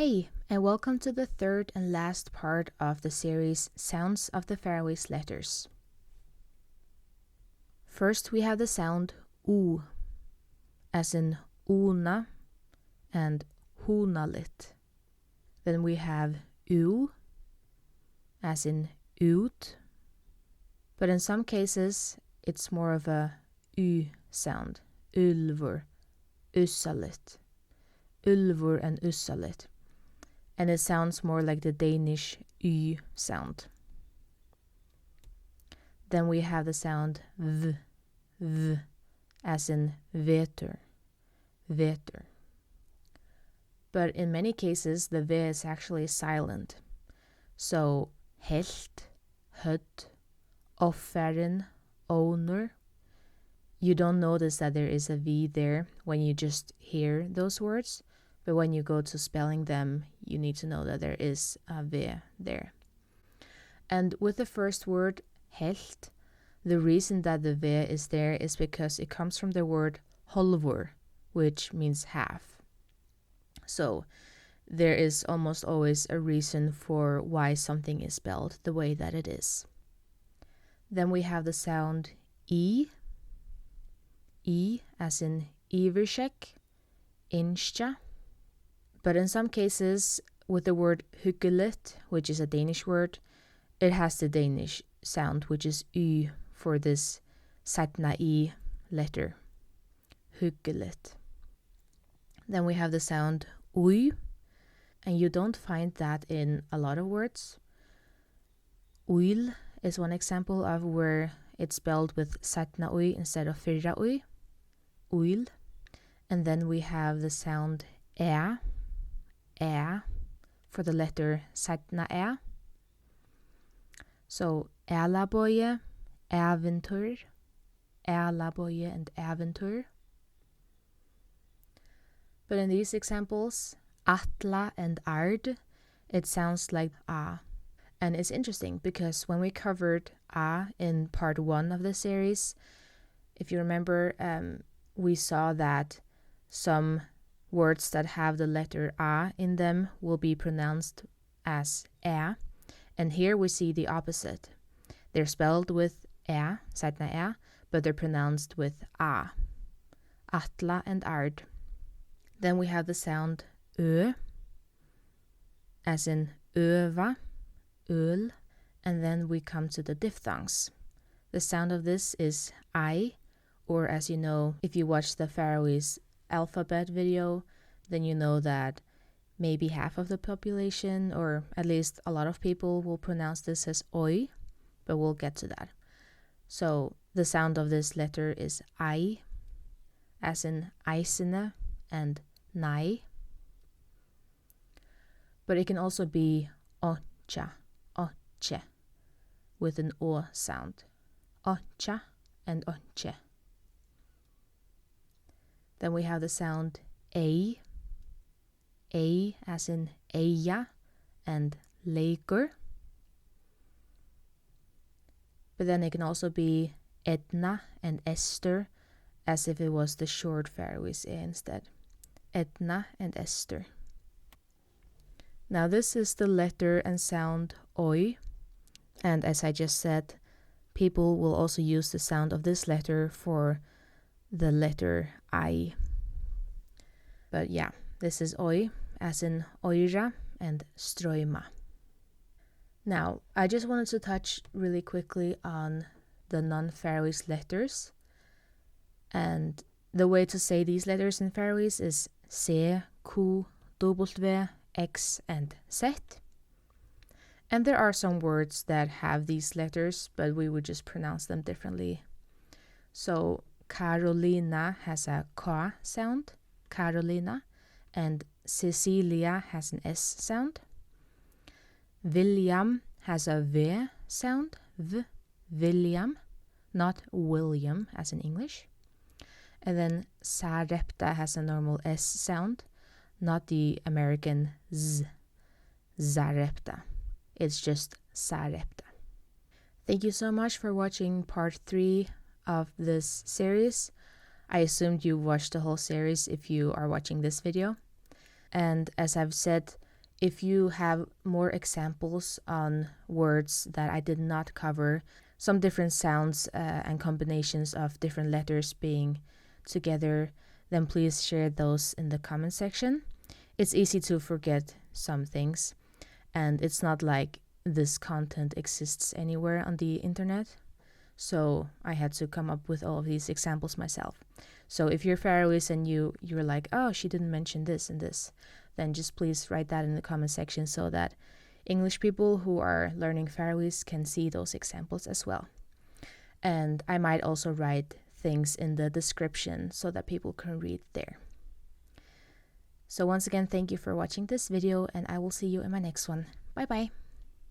Hey, and welcome to the third and last part of the series Sounds of the Faroese Letters. First we have the sound U, as in una and hunalit. Then we have U, as in ut, but in some cases it's more of a U sound, ulvur, ussalit, ulvur and ussalit. And it sounds more like the Danish Y sound. Then we have the sound v, as in vetur, vetur. But in many cases, the v is actually silent. So, helt, hödd, offerin, owner. You don't notice that there is a v there when you just hear those words. But when you go to spelling them, you need to know that there is a v there. And with the first word, helt, the reason that the v is there is because it comes from the word hálfur, which means half. So there is almost always a reason for why something is spelled the way that it is. Then we have the sound I as in iversek, instja. But in some cases, with the word hyggeligt, which is a Danish word, it has the Danish sound, which is y for this satna I letter, hyggeligt. Then we have the sound ui, and you don't find that in a lot of words. Uil is one example of where it's spelled with satna ui instead of fyrra ui, uil. And then we have the sound ä for the letter satna ä. So älaboye, äventyr, älaboye and äventyr. But in these examples, atla and ard, it sounds like a. And it's interesting because when we covered a in part 1 of the series, if you remember, we saw that some words that have the letter a in them will be pronounced as ä. And here we see the opposite. They're spelled with ä, satna ä, but they're pronounced with a. Atla and ard. Then we have the sound ö, as in öva, öl. And then we come to the diphthongs. The sound of this is I, or as you know, if you watch the Faroese alphabet video, then you know that maybe half of the population, or at least a lot of people, will pronounce this as oi, but we'll get to that. So the sound of this letter is I, as in eisene and nai. But it can also be ocha, oche, with an o sound. Ocha and oche. Then we have the sound a as in eia and leikur. But then it can also be Edna and Esther, as if it was the short Faroese instead. Edna and Esther. Now this is the letter and sound oi, and as I just said, people will also use the sound of this letter for the letter I. But yeah, this is oi, as in oira and strøyma. Now, I just wanted to touch really quickly on the non-Faroese letters. And the way to say these letters in Faroese is C, Q, W, X, and Z. And there are some words that have these letters, but we would just pronounce them differently. So Carolina has a K sound, Carolina, and Cecilia has an S sound. William has a V sound, V, William, not William as in English. And then Sarepta has a normal S sound, not the American Z, Zarepta. It's just Sarepta. Thank you so much for watching part 3 of this series. I assumed you watched the whole series if you are watching this video. And as I've said, If you have more examples on words that I did not cover, some different sounds and combinations of different letters being together, then please share those in the comment section. It's easy to forget some things, and it's not like this content exists anywhere on the internet. So I had to come up with all of these examples myself. So if you're Faroese and you're like, oh, she didn't mention this and this, then just please write that in the comment section so that English people who are learning Faroese can see those examples as well. And I might also write things in the description so that people can read there. So once again, thank you for watching this video, and I will see you in my next one. Bye bye.